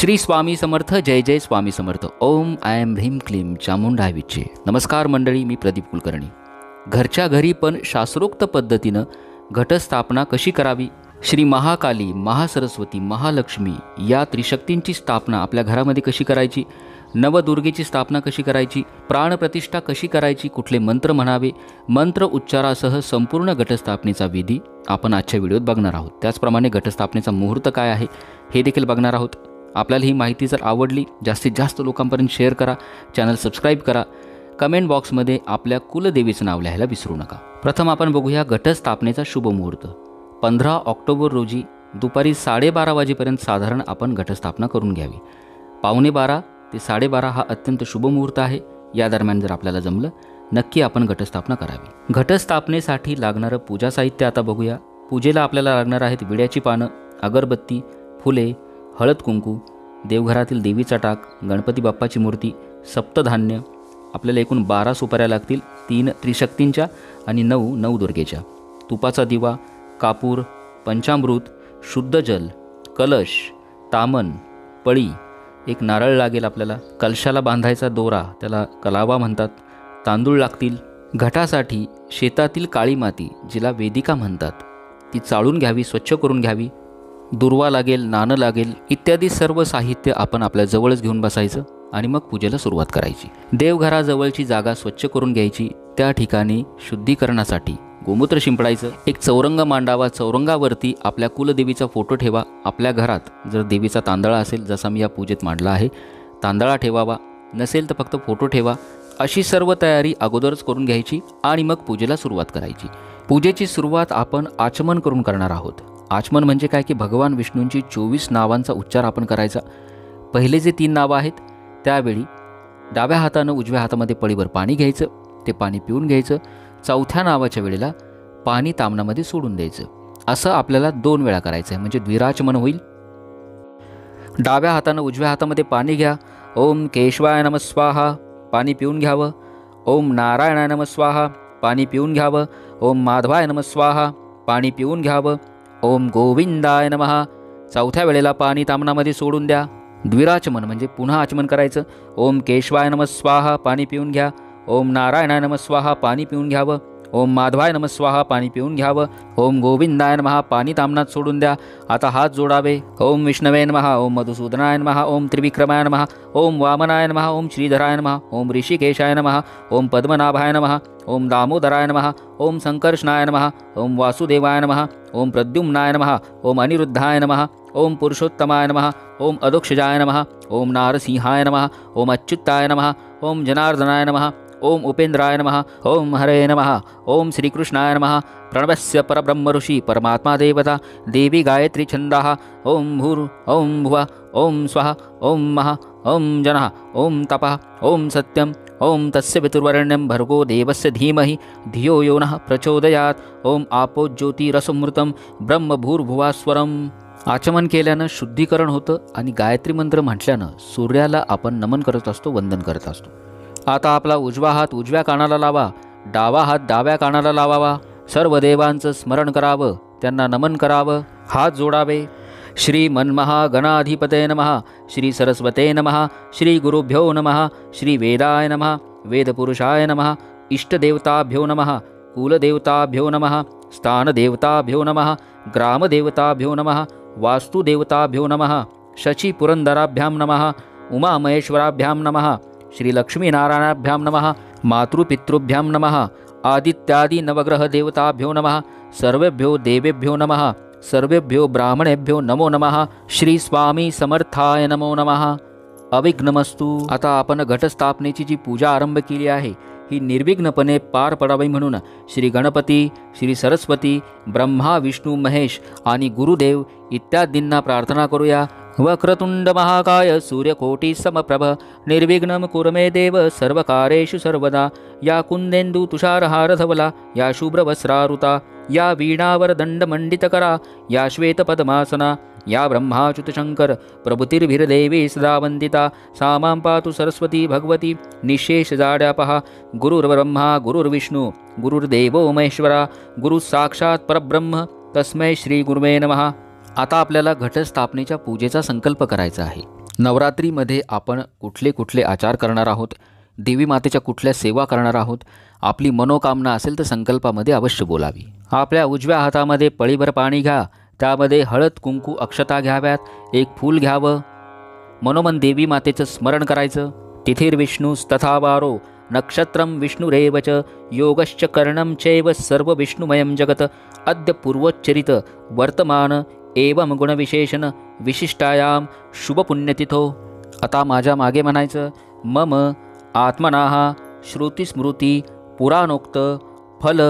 श्री स्वामी समर्थ. जय जय स्वामी समर्थ. ओम आय एम ह्रीम क्लीम चामुंडाय विचे. नमस्कार मंडळी, मी प्रदीप कुलकर्णी. घरच्या घरी पण शास्त्रोक्त पद्धतीनं घटस्थापना कशी करावी, श्री महाकाली, महासरस्वती, महालक्ष्मी या त्रिशक्तींची स्थापना आपल्या घरामध्ये कशी करायची, नवदुर्गेची स्थापना कशी करायची, प्राणप्रतिष्ठा कशी करायची, कुठले मंत्र म्हणावे, मंत्र उच्चारासह संपूर्ण घटस्थापनेचा विधी आपण आजच्या व्हिडिओत बघणार आहोत. त्याचप्रमाणे घटस्थापनेचा मुहूर्त काय आहे हे देखील बघणार आहोत. आपल्याला ही माहिती जर आवडली, जास्तीत जास्त लोकांपर्यंत शेअर करा, चॅनल सबस्क्राईब करा, कमेंट बॉक्समध्ये आपल्या कुलदेवीचं नाव लिहायला विसरू नका. प्रथम आपण बघूया घटस्थापनेचा शुभ मुहूर्त. 15 ऑक्टोबर रोजी दुपारी 12:30 वाजेपर्यंत साधारण आपण घटस्थापना करून घ्यावी. 11:15 ते 12:30 हा अत्यंत शुभ मुहूर्त आहे. या दरम्यान जर आपल्याला जमलं, नक्की आपण घटस्थापना करावी. घटस्थापनेसाठी लागणारं पूजा साहित्य आता बघूया. पूजेला आपल्याला लागणार आहेत विड्याची पानं, अगरबत्ती, फुले, हळद कुंकू, देवघरातील देवीचा टाक, गणपती बाप्पाची मूर्ती, सप्तधान्य. आपल्याला एकूण 12 सुपाऱ्या लागतील, 3 त्रिशक्तींच्या आणि 9 नवदुर्गेच्या. तुपाचा दिवा, कापूर, पंचामृत, शुद्ध जल, कलश, तामन, पळी, एक नारळ लागेल आपल्याला, कलशाला बांधायचा दोरा, त्याला कलावा म्हणतात, तांदूळ लागतील. घटासाठी शेतातील काळी माती, जिला वेदिका म्हणतात, ती चाळून घ्यावी, स्वच्छ करून घ्यावी. दुर्वा लागेल, नाणं लागेल, इत्यादी सर्व साहित्य आपण आपल्या जवळच घेऊन बसायचं आणि मग पूजेला सुरुवात करायची. देवघराजवळची जागा स्वच्छ करून घ्यायची. त्या ठिकाणी शुद्धीकरणासाठी गोमूत्र शिंपडायचं. एक चौरंग मांडावा. चौरंगावरती आपल्या कुलदेवीचा फोटो ठेवा. आपल्या घरात जर देवीचा तांदळा असेल, जसा मी या पूजेत मांडला आहे, तांदळा ठेवावा. नसेल तर फक्त फोटो ठेवा. अशी सर्व तयारी अगोदरच करून घ्यायची आणि मग पूजेला सुरुवात करायची. पूजेची सुरुवात आपण आचमन करून करणार आहोत. आचमन म्हणजे काय की भगवान विष्णूंची 24 नावांचा उच्चार आपण करायचा. पहिले जे 3 नावं आहेत त्यावेळी डाव्या हातानं उजव्या हातामध्ये पळीवर पाणी घ्यायचं, ते पाणी पिऊन घ्यायचं. चौथ्या नावाच्या वेळेला पाणी तामणामध्ये सोडून द्यायचं. असं आपल्याला 2 वेळा करायचं आहे, म्हणजे द्विराचमन होईल. डाव्या हातानं उजव्या हातामध्ये पाणी घ्या. ओम केशवाय नमः स्वाहा, पाणी पिऊन घ्यावं. ओम नारायणाय नमः स्वाहा, पाणी पिऊन घ्यावं. ओम माधवाय नमः स्वाहा, पाणी पिऊन घ्यावं. ओम गोविंदाय नमः, चौथ्या वेळेला पाणी तामणामध्ये सोडून द्या. द्विराचमन म्हणजे पुन्हा आचमन करायचं. ओम केशवाय नमः स्वाहा, पाणी पिऊन घ्या. ओम नारायणाय नमः स्वाहा, पाणी पिऊन घ्यावं. ओम माधवाय नमः स्वाहा, पाणी पिऊन घ्यावं. ओम गोविंदाय नमः, पाणी तामणात सोडून द्या. आता हात जोडावे. ओम विष्णवे नमः, ओम मधुसूदनाय नमः, ओम त्रिविक्रमाय नमः, ओम वामनाय नमः, ओम श्रीधराय नमः, ओम ऋषिकेशाय नमः, ओम पद्मनाभाय नमः, ओम दामोदराय नमः, ओम संकर्षणाय नमः, ओम वासुदेवाय नमः, ओम प्रद्युम्नाय नमः, ओम अनिरुद्धाय नमः, ओम पुरुषोत्तमाय नमः, ओम अदोक्षजाय नमः, ओम नारसिंहाय नमः, ओम अच्युताय नमः, ओम जनार्दनाय नमः, ओम उपेंद्राय नमः, ओम हरे नमः, ओम श्रीकृष्णाय नमः. प्रणवस्य परब्रह्म ऋषि परमात्मा देवता देवी गायत्री छंदः. ओम भूर् ओम भुवः ओम स्वः ओम महा ओम जनः ओम तपः ओम सत्यम ओम तस्य पितुर्वरेण्यं भर्गो देवस्य धीमहि धियो यो नः प्रचोदयात्. ओम आपो ज्योतिरसमृतं ब्रह्म भूर्भुवास्वरम्. आचमन केल्यानं शुद्धीकरण होतं आणि गायत्री मंत्र म्हटल्यानं सूर्याला आपण नमन करत असतो, वंदन करत असतो. आता आपला उजवा हात उजव्या कानाला लावा, डावा हात डाव्या कानाला लावावा. सर्व देवांचं स्मरण करावं, त्यांना नमन करावं, हात जोडावे. श्री मन्महागणाधिपते नमः, श्री सरस्वते नमः, श्री गुरुभ्यो नमः, श्री वेदाय नमः, वेदपुरुषाय नमः, इष्टदेवताभ्यो नमः, कुलदेवताभ्यो नमः, स्थानदेवताभ्यो नमः, ग्रामदेवताभ्यो नमः, वास्तुदेवताभ्यो नमः, शचीपुरंदराभ्यां नमः, उमामहेश्वराभ्यां नमः, श्री लक्ष्मीनारायणाभ्यां नमः, मातृपितृभ्यां नमः, आदित्यादि नवग्रह देवताभ्यो नमः, सर्वेभ्यो देवेभ्यो नमः, सर्वेभ्यो ब्राह्मणेभ्यो नमो नमः. श्री स्वामी समर्थाय नमो नमः. अविघ्नमस्तु. आता आपण घटस्थापनेची जी पूजा आरंभ केली आहे ही निर्विघ्नपणे पार पडावी म्हणून श्री गणपती, श्री सरस्वती, ब्रह्मा, विष्णू, महेश आणि गुरुदेव इत्यादींना प्रार्थना करूया. वक्रतुंड महाकाय सूर्यकोटी समप्रभ निर्विघ्नं कुरु मे देव सर्वकारेषु सर्वदा. या कुंदेन्दु तुषारहार धवला, या शुभ्रवस्त्रारुता, या वीणावर दंडमंडितकरा, या श्वेतपद्मासना, या ब्रह्माच्युत शंकर प्रभुतिर्भिर्देवी सदा वंदिता. सा मां पातु सरस्वती भगवती निशेष जाड्यापहा. गुरुर्ब्रह्मा गुरुर्विष्णू गुरुर्देवो महेश्वरा गुरु साक्षात परब्रह्म तस्मै श्री गुरुवे नमः. आता आपल्याला घटस्थापनेच्या पूजेचा संकल्प करायचा आहे. नवरात्रीमध्ये आपण कुठले कुठले आचार करणार आहोत, देवी मातेच्या कुठल्या सेवा करणार आहोत, आपली मनोकामना असेल तर संकल्पामध्ये अवश्य बोलावी. आपल्या उजव्या हातामध्ये पळीभर पाणी घ्या, त्यामध्ये हळद कुंकू अक्षता घ्याव्यात, एक फूल घ्यावं, मनोमन देवी मातेचं स्मरण करायचं. तिथिर्विष्णुस्तथा वारो नक्षत्रं विष्णुरेव च योगश्च करणं चैव सर्व विष्णुमयं जगत अद्य पूर्वोच्चरित वर्तमान एवं गुणविशेषण विशिष्टायाम शुभपुण्यतिथो. आता माझ्या मागे म्हणायचं, मम आत्मनाः श्रुतिस्मृती पुराणोक्त फल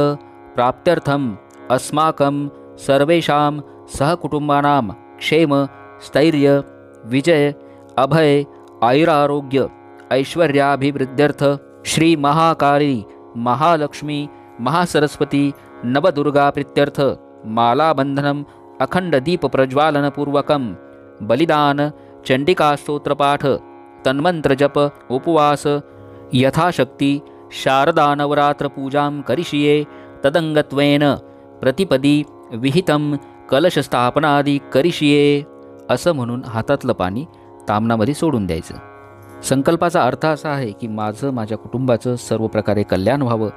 प्राप्त्यर्थम अस्माकं सर्वेषां सहकुटुंबानां क्षेम स्थैर्य विजय अभय आयुरारोग्य ऐश्वर्याभिवृद्ध्यर्थ श्री महाकाली महालक्ष्मी महासरस्वती नवदुर्गा प्रीत्यर्थ मालाबंधनम अखंड दीप प्रज्वालनपूर्वकम बलिदान चंडिकास्तोत्रपाठ तन्मंत्र जप उपवास यथाशक्ती शारदा नवरात्र पूजां करिष्ये तदंगत्वेन प्रतिपदी विहितं कलशस्थापनादी करिष्ये असं म्हणून हातातलं पाणी तामणामध्ये सोडून द्यायचं. संकल्पाचा अर्थ असा आहे की माझं माझ्या कुटुंबाचं सर्व प्रकारे कल्याण व्हावं,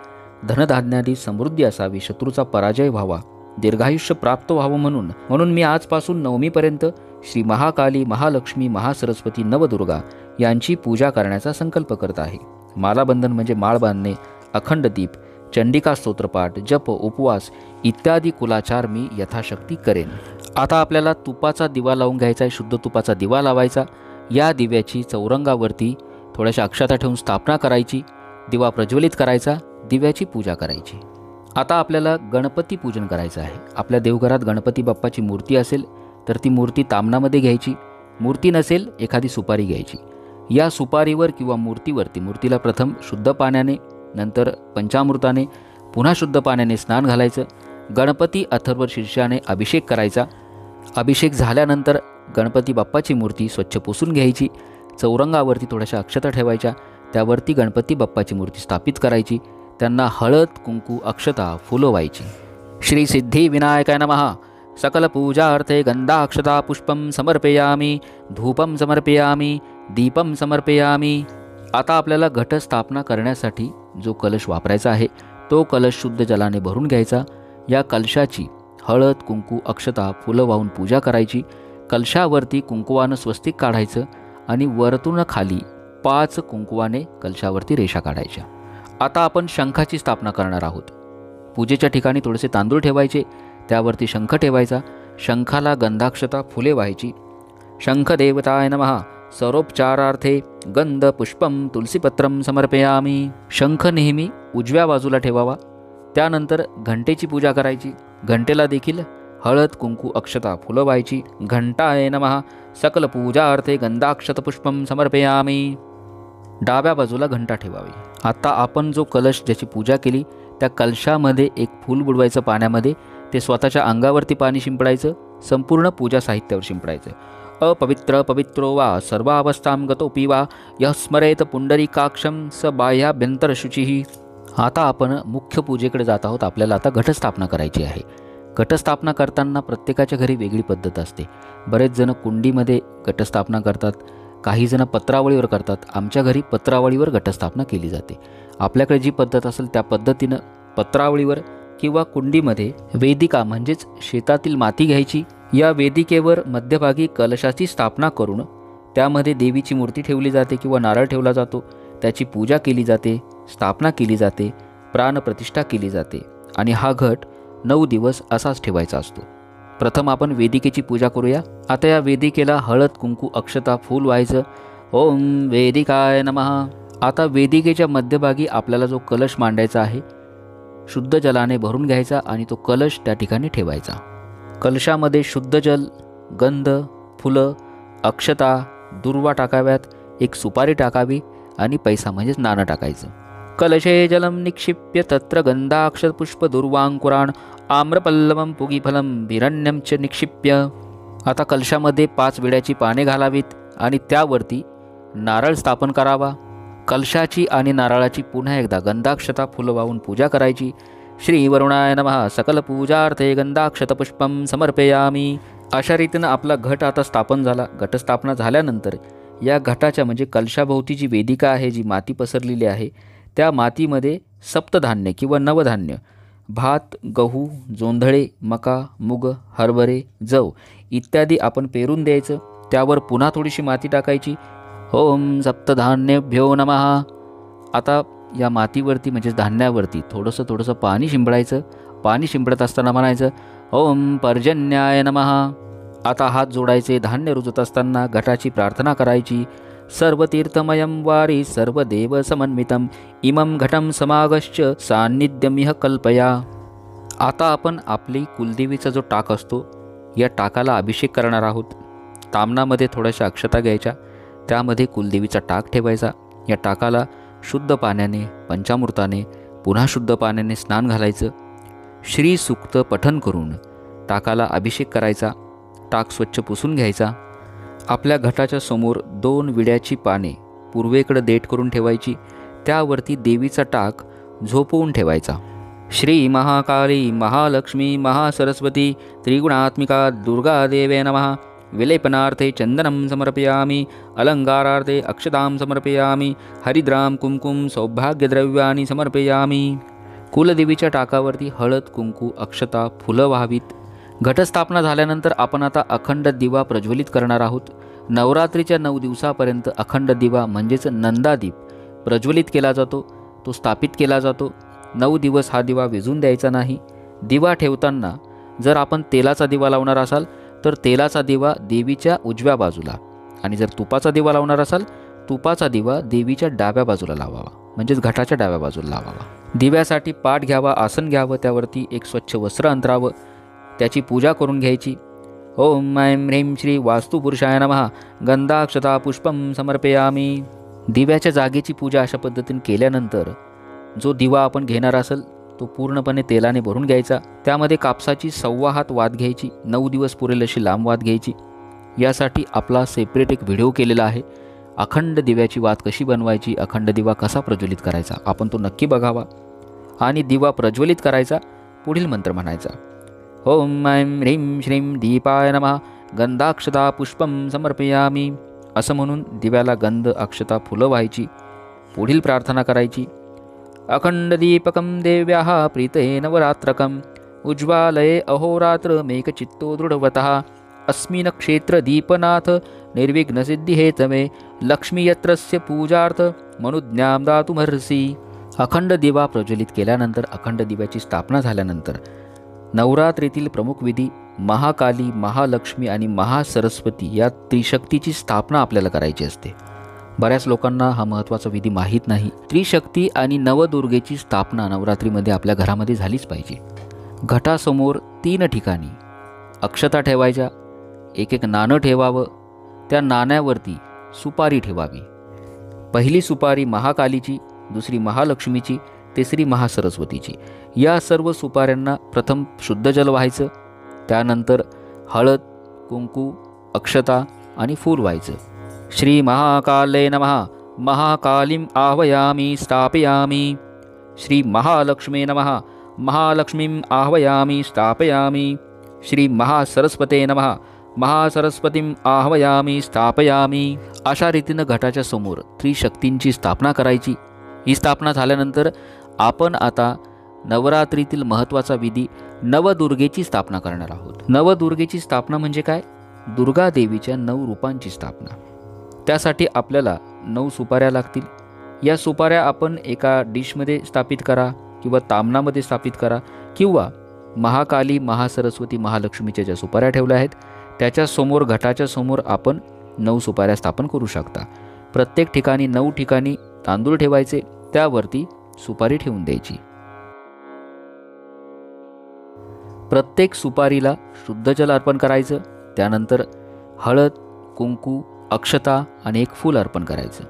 धनधान्यादी समृद्धी असावी, शत्रूचा पराजय व्हावा, दीर्घायुष्य प्राप्त व्हावं म्हणून मी आजपासून नवमीपर्यंत श्री महाकाली महालक्ष्मी महासरस्वती नवदुर्गा यांची पूजा करण्याचा संकल्प करत आहे. मालाबंधन म्हणजे माळ बांधणे, अखंड दीप, चंडिका स्तोत्रपाठ, जप, उपवास इत्यादी कुलाचार मी यथाशक्ती करेन. आता आपल्याला तुपाचा दिवा लावून घ्यायचा आहे. शुद्ध तुपाचा दिवा लावायचा. या दिव्याची चौरंगावरती थोड्याशा अक्षता ठेवून स्थापना करायची, दिवा प्रज्वलित करायचा, दिव्याची पूजा करायची. आता आपल्याला गणपती पूजन करायचं आहे. आपल्या देवघरात गणपती बाप्पाची मूर्ती असेल तर ती मूर्ती तामणामध्ये घ्यायची, मूर्ती नसेल एखादी सुपारी घ्यायची. या सुपारीवर किंवा मूर्तीला प्रथम शुद्ध पाण्याने, नंतर पंचामृताने, पुन्हा शुद्ध पाण्याने स्नान घालायचं. गणपती अथर्व शीर्षाने अभिषेक करायचा. अभिषेक झाल्यानंतर गणपती बाप्पाची मूर्ती स्वच्छ पुसून घ्यायची. चौरंगावरती थोड्याशा अक्षता ठेवायच्या, त्यावरती गणपती बाप्पाची मूर्ती स्थापित करायची. त्यांना हळद कुंकू अक्षता फुलं व्हायची. श्री सिद्धी विनायकाय नमः. सकल पूजार्थे गंधाक्षता पुष्पं समर्पयामी, धूपम समर्पयामी, दीपम समर्पयामी. आता आपल्याला घटस्थापना करण्यासाठी जो कलश वापरायचा आहे तो कलश शुद्ध जलाने भरून घ्यायचा. या कलशाची हळद कुंकू अक्षता फुलं वाहून पूजा करायची. कलशावरती कुंकुवानं स्वस्तिक काढायचं आणि वरतून खाली 5 कुंकुवाने कलशावरती रेषा काढायच्या. आता आपण शंखाची स्थापना करणार आहोत. पूजेच्या ठिकाणी थोडेसे तांदूळ ठेवायचे, त्यावरती शंख ठेवायचा. शंखाला गंधाक्षता फुले व्हायची. शंख देवताय नमः. सरोपचारार्थे गंध पुष्पम तुलसीपत्रम समर्पयामी. शंख नेहमी उजव्या बाजूला ठेवावा. त्यानंतर घंटेची पूजा करायची. घंटेला देखील हळद कुंकू अक्षता फुलं व्हायची. घंटाय नमः. सकल पूजार्थे गंधाक्षत पुष्पम समर्पयामी. डाव्या बाजूला घंटा ठेवावी. आता आपण जो कलश ज्याची पूजा केली त्या कलशामध्ये एक फूल बुडवायचं पाण्यामध्ये. ते स्वतःच्या अंगावरती पाणी शिंपडायचं, संपूर्ण पूजा साहित्यावर शिंपडायचं. अपवित्र पवित्रो वा सर्वावस्थां गतोपि वा यः स्मरेत पुंडरीकाक्षं स बाह्याभ्यंतरशुचिः. आता आपण मुख्य पूजेकडे जात आहोत. आपल्याला आता घटस्थापना करायची आहे. घटस्थापना करताना प्रत्येकाच्या घरी वेगळी पद्धत असते. बरेच जण कुंडीमध्ये घटस्थापना करतात, काही जण पत्रावळीवर करतात. आमच्या घरी पत्रावळीवर घटस्थापना केली जाते. आपल्याकडे जी पद्धत असेल त्या पद्धतीनं पत्रावळीवर किंवा कुंडीमध्ये वेदिका म्हणजेच शेतातील माती घ्यायची. या वेदिकेवर मध्यभागी कलशाची स्थापना करून त्यामध्ये देवीची मूर्ती ठेवली जाते किंवा नारळ ठेवला जातो. त्याची पूजा केली जाते, स्थापना केली जाते, प्राणप्रतिष्ठा केली जाते आणि हा घट 9 दिवस असाच ठेवायचा असतो. प्रथम आपण वेदिकेची पूजा करूया. आता या वेदिकेला हळद कुंकू अक्षता फूल व्हायचं. ओम वेदिकाय नमः. आता वेदिकेच्या मध्यभागी आपल्याला जो कलश मांडायचा आहे शुद्ध जलाने भरून घ्यायचा आणि तो कलश त्या ठिकाणी ठेवायचा. कलशामध्ये शुद्ध जल, गंध, फुलं, अक्षता, दुर्वा टाकाव्यात, एक सुपारी टाकावी आणि पैसा म्हणजेच नाणं टाकायचं. कलशे जलम निक्षिप्य तत्र गंधाक्षपुष्प दुर्वांकुराण आम्रपल्लवम पुगीफलम हिरण्यम च निक्षिप्य. आता कलशामध्ये 5 विड्याची पाने घालावीत आणि त्यावरती नारळ स्थापन करावा. कलशाची आणि नारळाची पुन्हा एकदा गंधाक्षता फुलं वाहून पूजा करायची. श्री वरुणाय नमः. सकल पूजार्थे गंधाक्षतपुष्पम समर्पयामी. अशा रीतीनं आपला घट आता स्थापन झाला. घटस्थापना झाल्यानंतर या घटाच्या म्हणजे कलशाभोवती जी वेदिका आहे, जी माती पसरलेली आहे, त्या मातीमध्ये सप्तधान्य किंवा नवधान्य भात, गहू, जोंधळे, मका, मूग, हरभरे, जव इत्यादी आपण पेरून द्यायचं. त्यावर पुन्हा थोडीशी माती टाकायची. ओम सप्तधान्येभ्यो नमः. आता या मातीवरती म्हणजे धान्यावरती थोडंसं पाणी शिंपडायचं. पाणी शिंपडत असताना म्हणायचं ओम पर्जन्याय नमः. आता हात जोडायचे. धान्य रुजत असताना घटाची प्रार्थना करायची. सर्व तीर्थमयं वारी सर्वदेव समन्वितम इमं घटं समागश्च सान्निध्यमिह कल्पया. आता आपण आपली कुलदेवीचा जो टाक असतो या टाकाला अभिषेक करणार आहोत. तामणामध्ये थोड्याशा अक्षता घ्यायच्या, त्यामध्ये कुलदेवीचा टाक ठेवायचा. या टाकाला शुद्ध पाण्याने, पंचामृताने, पुन्हा शुद्ध पाण्याने स्नान घालायचं. श्री सूक्त पठन करून टाकाला अभिषेक करायचा. टाक स्वच्छ पुसून घ्यायचा. आपल्या घटाच्या समोर 2 विड्याची पाने पूर्वेकडे देठ करून ठेवायची. त्यावरती देवीचा टाक झोपवून ठेवायचा. श्री महाकाली महालक्ष्मी महासरस्वती त्रिगुणात्मिका दुर्गा देवे नमः. विलेपनार्थे चंदनं समर्पयामि. अलंकारार्थे अक्षतां समर्पयामि. हरिद्राम कुंकुम सौभाग्यद्रव्यानि समर्पयामि. कुलदेवीच्या टाकावरती हळद, कुंकू, अक्षता, फुलं व्हावीत. घटस्थापना झाल्यानंतर आपण आता अखंड दिवा प्रज्वलित करणार आहोत. नवरात्रीच्या 9 दिवसापर्यंत अखंड दिवा म्हणजेच नंदादीप प्रज्वलित केला जातो, तो स्थापित केला जातो. 9 दिवस हा दिवा विझून द्यायचा नाही. दिवा ठेवताना जर आपण तेलाचा दिवा लावणार असाल तर तेलाचा दिवा देवीच्या उजव्या बाजूला, आणि जर तुपाचा दिवा लावणार असाल तुपाचा दिवा देवीच्या डाव्या बाजूला लावावा, म्हणजेच घटाच्या डाव्या बाजूला लावावा. दिव्यासाठी पाट घ्यावा, आसन घ्यावं, त्यावरती एक स्वच्छ वस्त्र अंतरावं, त्याची पूजा करून घ्यायची. ओम ऐं ह्रीं श्री वास्तुपुरुषाय नमः. गंधाक्षता पुष्पं समर्पयामि. दिव्याच्या जागेची पूजा अशा पद्धतीने केल्यानंतर जो दिवा आपण घेणार असेल तो पूर्णपणे तेलाने भरून घ्यायचा. त्यामध्ये कापसाची 1.25 हात वात घ्यायची. 9 दिवस पुरेल अशी लांब वात घ्यायची. यासाठी आपला सेपरेट एक व्हिडिओ केलेला आहे. अखंड दिव्याची वात कशी बनवायची, अखंड दिवा कसा प्रज्वलित करायचा, आपण तो नक्की बघावा. आणि दिवा प्रज्वलित करायचा. पुढील मंत्र म्हणायचा ओम ऐं ह्रीं श्रीं दीपाय नमः. गंधाक्षता पुष्पं समर्पयामि. असं म्हणून दिव्याला गंध, अक्षता, फुलं व्हायची. पुढील प्रार्थना करायची. अखंड दीपकं देव्याः प्रीते नवरात्रकम् उज्ज्वालये अहोरात्रमेकचित्तो दृढवतः अस्मिन् क्षेत्र दीपनाथ निर्विघ्नसिद्धिहेतवे लक्ष्मी यत्रस्य पूजार्थ मनुज्ञां दातुमर्हसि. अखंड दिवा प्रज्वलित केल्यानंतर, अखंड दिव्याची स्थापना झाल्यानंतर नवरात्रीतील प्रमुख विधी महाकाली, महालक्ष्मी आणि महासरस्वती या त्रिशक्तीची स्थापना आपल्याला करायची असते. बऱ्याच लोकांना हा महत्त्वाचा विधी माहीत नाही. त्रिशक्ती आणि नवदुर्गेची स्थापना नवरात्रीमध्ये आपल्या घरामध्ये झालीच पाहिजे. घटासमोर 3 ठिकाणी अक्षता ठेवायच्या, एक नाणं ठेवावं. त्या नाण्यावरती सुपारी ठेवावी. पहिली सुपारी महाकालीची, दुसरी महालक्ष्मीची, तिसरी महासरस्वतीची. या सर्व सुपाऱ्यांना प्रथम शुद्ध जल व्हायचं. त्यानंतर हळद, कुंकू, अक्षता आणि फूल व्हायचं. श्री महाकाले नमः. महाकालीं आह्वयामि स्थापयामि. श्री महालक्ष्मी नमः. महालक्ष्मीं आह्वयामि स्थापयामि. श्री महासरस्वते नमः. महासरस्वतीं आह्वयामि स्थापयामि. अशा रीतीनं घटाच्या समोर त्रिशक्तींची स्थापना करायची. ही स्थापना झाल्यानंतर आपण आता नवरात्रीतील महत्त्वाचा विधी नवदुर्गेची स्थापना करणार आहोत. नवदुर्गेची स्थापना म्हणजे काय? दुर्गा देवीच्या 9 रूपांची स्थापना. त्यासाठी आपल्याला 9 सुपाऱ्या लागतील. या सुपाऱ्या आपण एका डिशमध्ये स्थापित करा किंवा तामणामध्ये स्थापित करा, किंवा महाकाली, महासरस्वती, महालक्ष्मीच्या ज्या सुपाऱ्या ठेवल्या आहेत त्याच्यासमोर, घटाच्या समोर आपण 9 सुपाऱ्या स्थापन करू शकता. प्रत्येक ठिकाणी 9 ठिकाणी तांदूळ ठेवायचे, त्यावरती सुपारी ठेवून द्यायची. प्रत्येक सुपारीला शुद्ध जल अर्पण करायचं. त्यानंतर हळद, कुंकू, अक्षता आणि एक फूल अर्पण करायचं.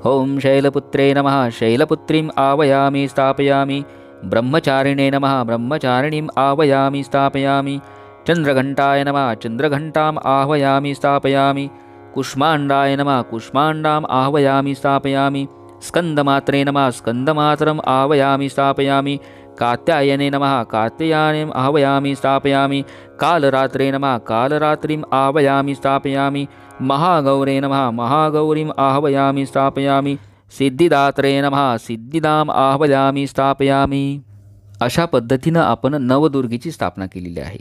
ओम शैलपुत्रे नमः. शैलपुत्रीं आह्वयामि स्थापयामि. ब्रह्मचारिणे नमः. ब्रह्मचारिणीं आह्वयामि स्थापयामि. चंद्रघंटाय नमः. चंद्रघंटाम् आह्वयामि स्थापयामि. कुष्मांडाय नमः. कुष्मांडाम् आह्वयामि स्थापयामि. स्कंदमात्रे नमः. स्कंदमात्रम् आह्वयामि स्थापयामि. कात्यायने नमः कात्यायनीम् आह्वयामि स्थापयामि कालरात्रे नमः कालरात्रिम् आह्वयामि स्थापयामि महागौरे नमः महागौरीम् आह्वयामि स्थापयामि सिद्धिदात्रे नमः सिद्धिदाम् आह्वयामि स्थापयामि। अशा पद्धतीनं आपण नवदुर्गेची स्थापना केलेली आहे।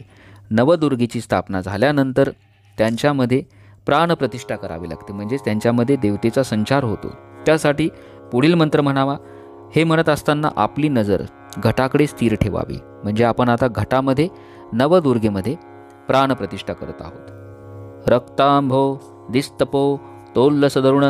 नवदुर्गेची स्थापना झाल्यानंतर त्यांच्यामध्ये प्राणप्रतिष्ठा करावी लागते, म्हणजेच त्यांच्यामध्ये देवतेचा संचार होतो। त्यासाठी पुढील मंत्र म्हणावा। हे म्हणत असताना आपली नजर घटाकडे स्थिर ठेवावी, म्हणजे आपण आता घटामध्ये नवदुर्गेमध्ये प्राणप्रतिष्ठा करत आहोत। रक्तांभो दिस्तपो तोल्लसदरुण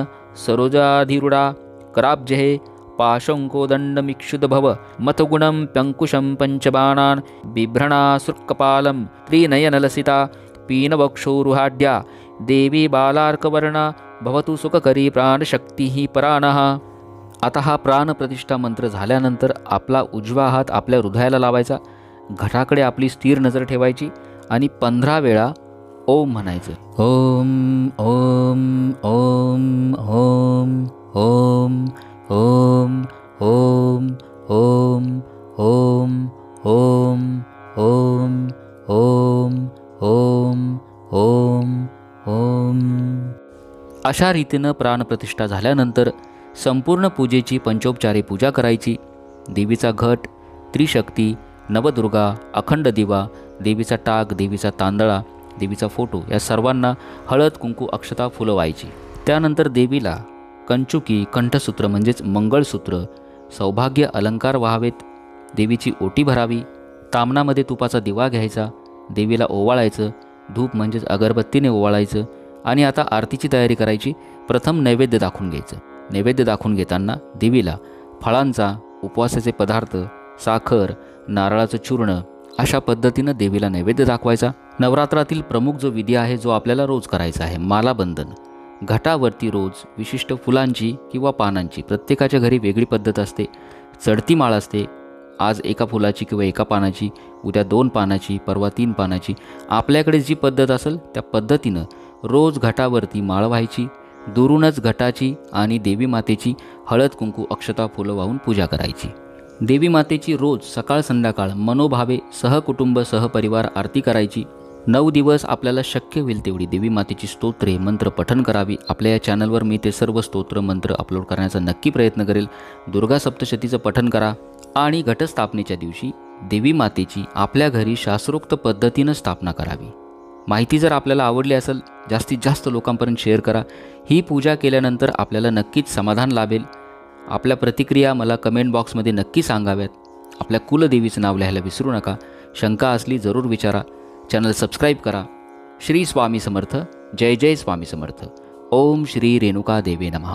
सरोजाधिरूढा कराब्जहे पाशंकोदंडमिक्षुदभव मतगुणं पंकुशं पंचबाणान् बिभ्रणासुर्कपालं त्रिनयनलसिता पीनवक्षोरुहाढ्या देवी बालार्कवर्णा भवतु सुखकरी प्राणशक्तिः परानः। आता हा प्राणप्रतिष्ठा मंत्र झाल्यानंतर आपला उजवा हात आपल्या हृदयाला लावायचा, घटाकडे आपली स्थिर नजर ठेवायची आणि 15 वेळा ओम म्हणायचं। ओम ओम ओम ओम ओम ओम ओम ओम ओम ओम ओम ओम ओम ओम ओम। अशा रीतीनं प्राणप्रतिष्ठा झाल्यानंतर संपूर्ण पूजेची पंचोपचारे पूजा करायची। देवीचा घट, त्रिशक्ती, नवदुर्गा, अखंड दिवा, देवीचा टाक, देवीचा तांदळा, देवीचा फोटो या सर्वांना हळद कुंकू अक्षता फुलं व्हायची। त्यानंतर देवीला कंचुकी, कंठसूत्र म्हणजेच मंगळसूत्र, सौभाग्य अलंकार व्हावेत, देवीची ओटी भरावी, तामणामध्ये तुपाचा दिवा घ्यायचा, देवीला ओवाळायचं, धूप म्हणजेच अगरबत्तीने ओवाळायचं आणि आता आरतीची तयारी करायची। प्रथम नैवेद्य दाखवून घ्यायचं। नैवेद्य दाखवून घेताना देवीला फळांचा, उपवासाचे पदार्थ, साखर, नारळाचं चूर्ण अशा पद्धतीनं देवीला नैवेद्य दाखवायचा। नवरात्रातील प्रमुख जो विधी आहे जो आपल्याला रोज करायचा आहे, मालाबंधन। घटावरती रोज विशिष्ट फुलांची किंवा पानांची, प्रत्येकाच्या घरी वेगळी पद्धत असते, चढती माळ असते। आज एका फुलाची किंवा एका पानाची, उद्या 2 पानाची, परवा 3 पानाची, आपल्याकडे जी पद्धत असेल त्या पद्धतीनं रोज घटावरती माळ व्हायची। दुरूनच घटाची आणि देवी मातेची हळद कुंकू अक्षता फुलं वाहून पूजा करायची। देवी मातेची रोज सकाळ संध्याकाळ मनोभावे सहकुटुंब सहपरिवार आरती करायची। 9 दिवस आपल्याला शक्य होईल तेवढी देवी मातेची स्तोत्रे मंत्र पठण करावी। आपल्या या चॅनलवर मी ते सर्व स्तोत्र मंत्र अपलोड करण्याचा नक्की प्रयत्न करेल। दुर्गा सप्तशतीचं पठण करा आणि घटस्थापनेच्या दिवशी देवी मातेची आपल्या घरी शास्त्रोक्त पद्धतीनं स्थापना करावी। माहिती जर आपल्याला आवडली असेल जास्तीत जास्त लोकांपर्यंत शेअर करा। ही पूजा केल्यानंतर आपल्याला नक्कीच समाधान लाभेल। आपल्या प्रतिक्रिया मला कमेंट बॉक्समध्ये नक्की सांगाव्यात। आपल्या कुलदेवीचं नाव लिहायला विसरू नका। शंका असली जरूर विचारा। चॅनल सबस्क्राईब करा। श्री स्वामी समर्थ। जय जय स्वामी समर्थ। ओम श्री रेणुका देवी नमः।